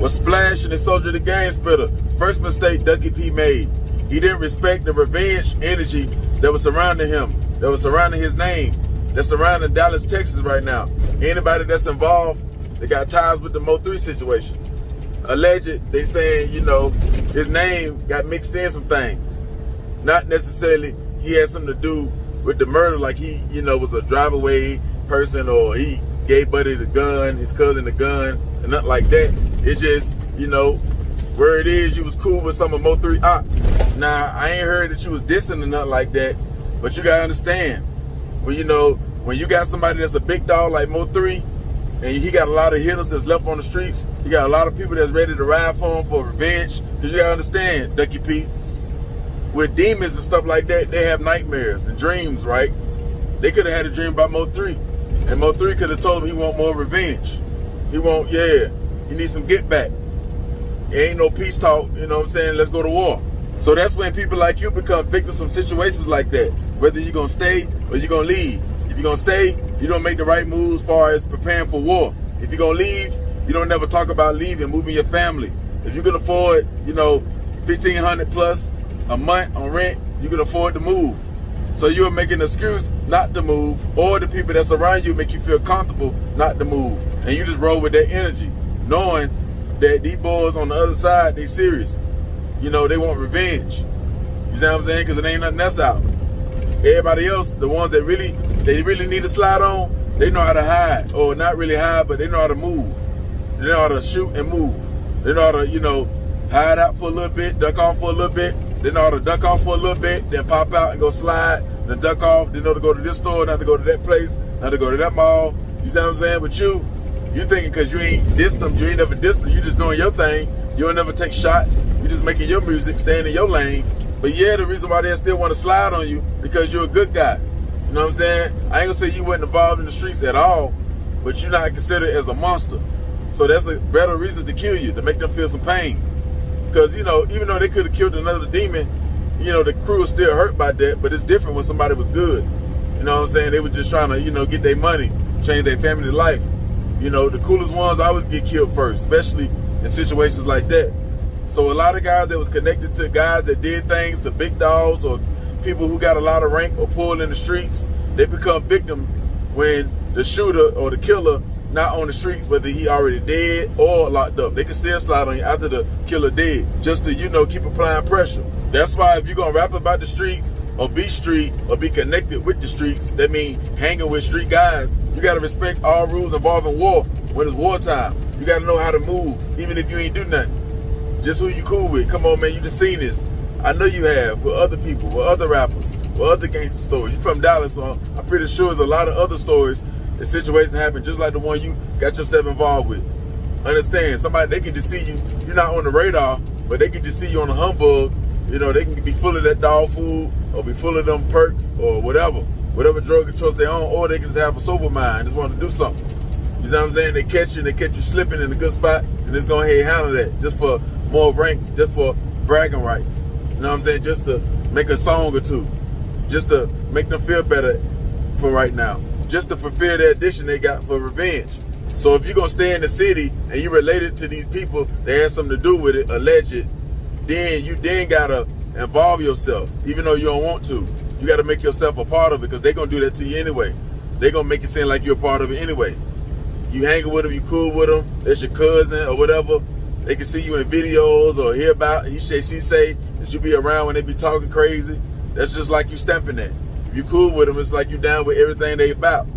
was splashing the soldier the game spitter. First mistake Ducky P made. He didn't respect the revenge energy that was surrounding him, that was surrounding his name, that's surrounding Dallas, Texas right now. Anybody that's involved, they got ties with the Mo3 situation. Alleged, they saying, you know, his name got mixed in some things. Not necessarily he had something to do with the murder, like he, you know, was a drive-away person, or he gave Buddy the gun, his cousin the gun, and nothing like that. It just, you know, where it is, you was cool with some of Mo3 ops. Now, I ain't heard that you was dissing or nothing like that, but you gotta understand, when you know, when you got somebody that's a big dog like Mo3, and he got a lot of hitters that's left on the streets, you got a lot of people that's ready to ride for him for revenge, because you gotta understand, Ducky P, with demons and stuff like that, they have nightmares and dreams, right? They could have had a dream about Mo3, and Mo3 could have told him he want more revenge. He want, yeah, he needs some get back. It ain't no peace talk, you know what I'm saying? Let's go to war. So that's when people like you become victims from situations like that. Whether you're gonna stay or you're gonna leave. If you're gonna stay, you don't make the right moves as far as preparing for war. If you're gonna leave, you don't never talk about leaving, moving your family. If you can afford, you know, $1,500 plus a month on rent, you can afford to move. So you're making an excuse not to move, or the people that's around you make you feel comfortable not to move. And you just roll with that energy, knowing that these boys on the other side, they serious. You know, they want revenge. You see what I'm saying? Because it ain't nothing else out. Everybody else, the ones that really need to slide on, they know how to hide. Or not really hide, but they know how to move. They know how to shoot and move. They know how to, you know, hide out for a little bit, duck off for a little bit. They know how to duck off for a little bit, then pop out and go slide, then duck off. They know to go to this store, not to go to that place, not to go to that mall. You see what I'm saying? But you thinking because you ain't dissed them, you ain't never dissed them, you just doing your thing. You don't never take shots. You just making your music, staying in your lane. But yeah, the reason why they still want to slide on you, because you're a good guy. You know what I'm saying? I ain't gonna say you wasn't involved in the streets at all, but you're not considered as a monster. So that's a better reason to kill you, to make them feel some pain. Because, you know, even though they could have killed another demon, you know, the crew was still hurt by that, but it's different when somebody was good. You know what I'm saying? They were just trying to, you know, get their money, change their family life. You know, the coolest ones always get killed first, especially in situations like that. So a lot of guys that was connected to guys that did things, to big dogs or people who got a lot of rank or pull in the streets, they become victims when the shooter or the killer not on the streets, whether he already dead or locked up. They can still slide on you after the killer dead, just to, you know, keep applying pressure. That's why if you're gonna rap about the streets or be street or be connected with the streets, that means hanging with street guys, you gotta respect all rules involving war when it's wartime. You gotta know how to move, even if you ain't do nothing. Just who you cool with. Come on, man, you just seen this. I know you have, with other people, with other rappers, with other gangster stories. You from Dallas, so I'm pretty sure there's a lot of other stories and situations happen just like the one you got yourself involved with. Understand, somebody, they can just see you, you're not on the radar, but they can just see you on a humbug. You know, they can be full of that dog food or be full of them perks or whatever drug of choice they own, or they can just have a sober mind, just want to do something. You know what I'm saying? They catch you slipping in a good spot, and just go ahead and handle that just for more ranks, just for bragging rights. You know what I'm saying? Just to make a song or two, just to make them feel better for right now, just to fulfill the addiction they got for revenge. So if you're gonna stay in the city and you related to these people that had something to do with it, alleged, then you gotta involve yourself, even though you don't want to. You gotta make yourself a part of it, because they're gonna do that to you anyway. They're gonna make it seem like you're a part of it anyway. You hanging with them, you cool with them, that's your cousin or whatever. They can see you in videos or hear about, he say, she say, that you be around when they be talking crazy. That's just like you stamping that. If you cool with them, it's like you down with everything they about.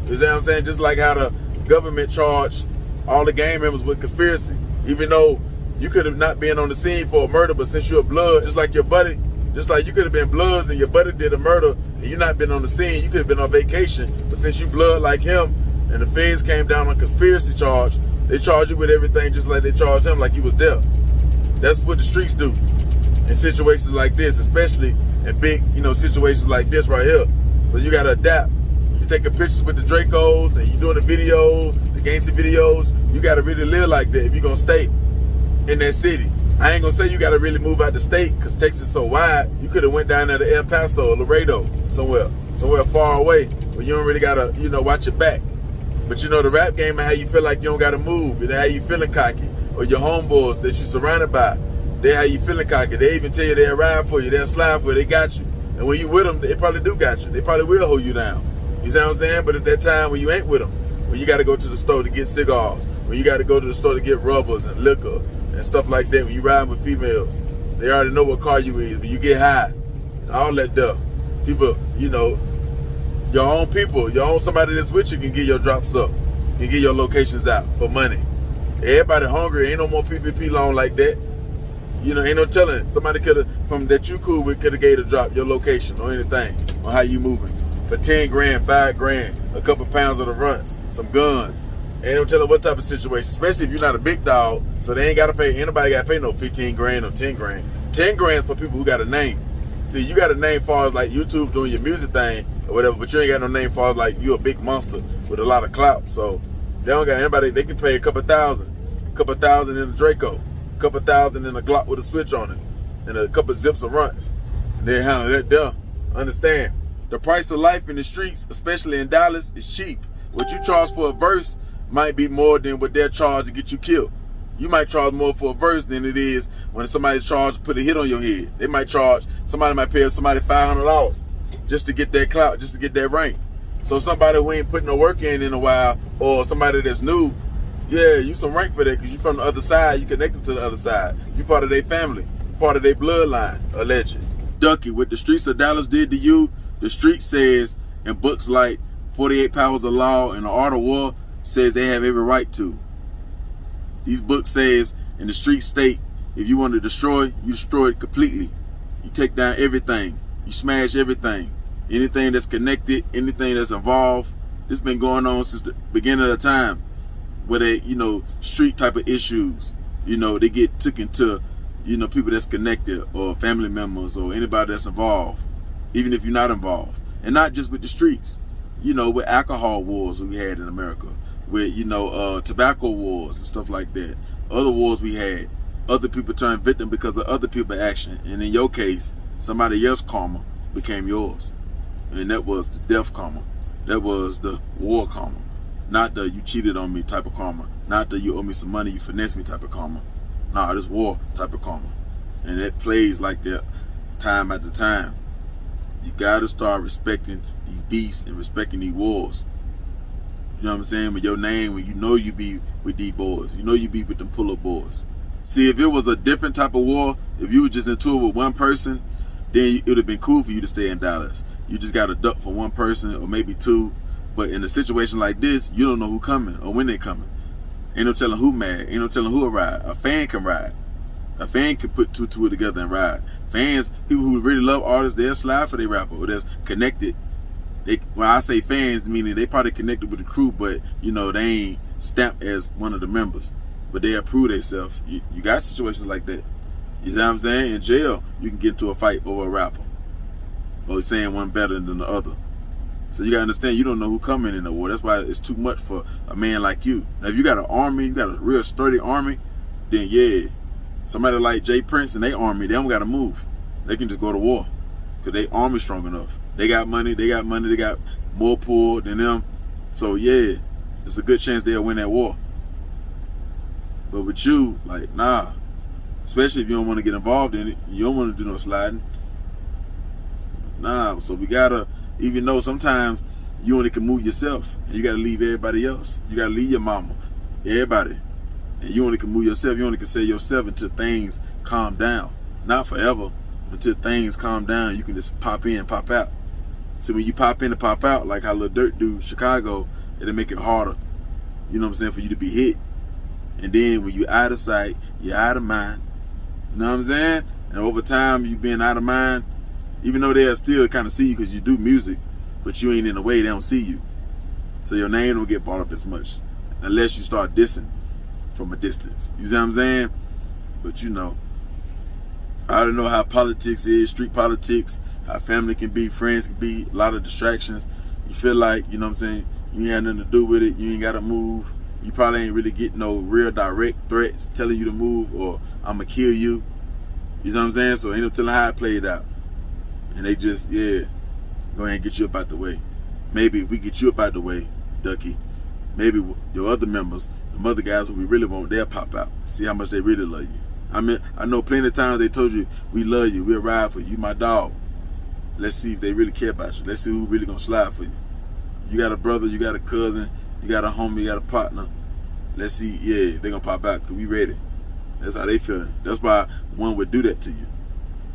You see what I'm saying? Just like how the government charged all the gang members with conspiracy, even though you could have not been on the scene for a murder, but since you're a blood, just like your buddy, just like you could have been bloods and your buddy did a murder and you not been on the scene, you could have been on vacation, but since you blood like him and the feds came down on conspiracy charge, they charge you with everything just like they charge him like you was there. That's what the streets do in situations like this, especially in big, you know, situations like this right here. So you gotta adapt. You taking pictures with the Dracos and you doing the videos, the gangster videos, you gotta really live like that if you're gonna stay in that city. I ain't gonna say you gotta really move out the state, because Texas is so wide. You could have went down there to El Paso or Laredo, somewhere far away, where you don't really gotta, you know, watch your back. But you know, the rap game and how you feel like you don't gotta move, and how you feeling cocky. or your homeboys that you're surrounded by, they how you feeling cocky. They even tell you they'll ride for you, they'll slide for you, they got you. And when you with them, they probably do got you. They probably will hold you down. You see what I'm saying? But it's that time when you ain't with them, when you got to go to the store to get cigars, when you got to go to the store to get rubbers and liquor and stuff like that. When you riding with females, they already know what car you is. When you get high, all that stuff. People, you know, your own people, your own somebody that's with you can get your drops up, can get your locations out for money. Everybody hungry. Ain't no more PPP loan like that. You know, ain't no telling. Somebody could have, from that you cool with, could have gave a drop, your location or anything, or how you moving. For 10 grand, 5 grand, a couple pounds of the runts, some guns. Ain't no telling what type of situation, especially if you're not a big dog, so they ain't got to pay, anybody got to pay no 15 grand or 10 grand. 10 grand for people who got a name. See, you got a name far as like YouTube doing your music thing or whatever, but you ain't got no name far as like you a big monster with a lot of clout. So they don't got anybody, they can pay a couple thousand in a Draco, a couple thousand in a Glock with a switch on it, and a couple zips of runs. And they handle that there. Understand, the price of life in the streets, especially in Dallas, is cheap. What you charge for a verse might be more than what they're charged to get you killed. You might charge more for a verse than it is when somebody charged to put a hit on your head. They might charge, somebody might pay somebody $500 just to get that clout, just to get that rank. So somebody who ain't putting no work in a while, or somebody that's new, yeah, you some rank for that because you from the other side, you connected to the other side. You part of their family, part of their bloodline, alleged. Ducky, what the streets of Dallas did to you, the street says in books like 48 Powers of Law and The Art of War says they have every right to. These books says in the street state, if you want to destroy, you destroy it completely. You take down everything. You smash everything. Anything that's connected, anything that's involved. This been going on since the beginning of the time. Where they, you know, street type of issues, you know, they get took into, you know, people that's connected or family members or anybody that's involved, even if you're not involved. And not just with the streets, you know, with alcohol wars we had in America, with, you know, tobacco wars and stuff like that. Other wars we had, other people turned victim because of other people's action. And in your case, somebody else's karma became yours. And that was the death karma. That was the war karma. Not the you cheated on me type of karma. Not the you owe me some money, you finessed me type of karma. Nah, this war type of karma. And it plays like that time after time. You gotta start respecting these beefs and respecting these wars. You know what I'm saying? With your name, when you know you be with these boys. You know you be with them pull-up boys. See, if it was a different type of war, if you were just into it with one person, then it would have been cool for you to stay in Dallas. You just gotta duck for one person or maybe two. But in a situation like this, you don't know who coming or when they coming. Ain't no telling who mad. Ain't no telling who will ride. A fan can ride. A fan can put two together and ride. Fans, people who really love artists, they'll slide for their rapper or that's connected. They, when I say fans, meaning they probably connected with the crew, but you know they ain't stamped as one of the members. But they approve themselves. You got situations like that. You know what I'm saying? In jail, you can get into a fight over a rapper or saying one better than the other. So you gotta understand, you don't know who coming in the war. That's why it's too much for a man like you. Now, if you got an army, you got a real sturdy army, then yeah, somebody like Jay Prince and they army, they don't gotta move. They can just go to war because they army strong enough. They got money, they got more pull than them. So yeah, it's a good chance they'll win that war. But with you, like, nah. Especially if you don't want to get involved in it, you don't want to do no sliding. Nah, so we gotta, even though sometimes you only can move yourself, and you gotta leave everybody else. You gotta leave your mama, everybody. And you only can move yourself, you only can say yourself until things calm down. Not forever, until things calm down, you can just pop in, pop out. So when you pop in and pop out, like how Lil Durk do Chicago, it'll make it harder, you know what I'm saying, for you to be hit. And then when you out of sight, you're out of mind. You know what I'm saying? And over time, you being out of mind, even though they'll still kind of see you because you do music, but you ain't in a way they don't see you. So your name don't get brought up as much unless you start dissing from a distance. You see what I'm saying? But you know, I don't know how politics is, street politics, how family can be, friends can be, a lot of distractions. You feel like, you know what I'm saying, you ain't had nothing to do with it, you ain't got to move. You probably ain't really getting no real direct threats telling you to move or I'm going to kill you. You know what I'm saying? So ain't no telling how it played out. And they just, yeah, go ahead and get you up out the way. Maybe if we get you up out the way, Ducky, maybe your other members The other guys who we really want, they'll pop out. See how much they really love you. I mean, I know plenty of times they told you, we love you, we'll ride for you, you my dog. Let's see if they really care about you. Let's see who really gonna slide for you. You got a brother, you got a cousin, you got a homie, you got a partner. Let's see, yeah, they gonna pop out because we ready. That's how they feeling. That's why one would do that to you.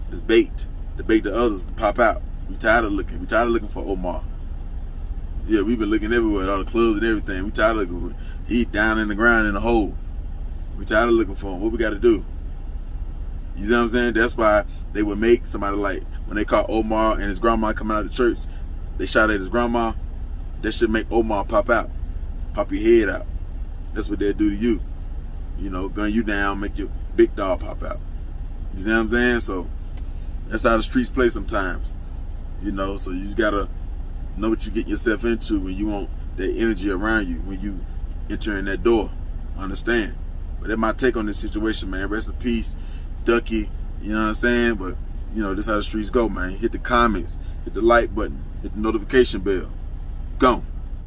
It's bait. To bait the others to pop out. We tired of looking. We tired of looking for Omar. Yeah, we've been looking everywhere, at all the clubs and everything. We tired of looking for him. He down in the ground in the hole. We tired of looking for him. What we got to do? You see what I'm saying? That's why they would make somebody like, when they caught Omar and his grandma coming out of the church, they shot at his grandma. That should make Omar pop out. Pop your head out. That's what they'll do to you. You know, gun you down, make your big dog pop out. You see what I'm saying? So that's how the streets play sometimes. You know, so you just gotta know what you get yourself into when you want that energy around you, when you enter in that door. Understand? But that's my take on this situation, man. Rest in peace, Ducky. You know what I'm saying? But, you know, this is how the streets go, man. Hit the comments, hit the like button, hit the notification bell. Go.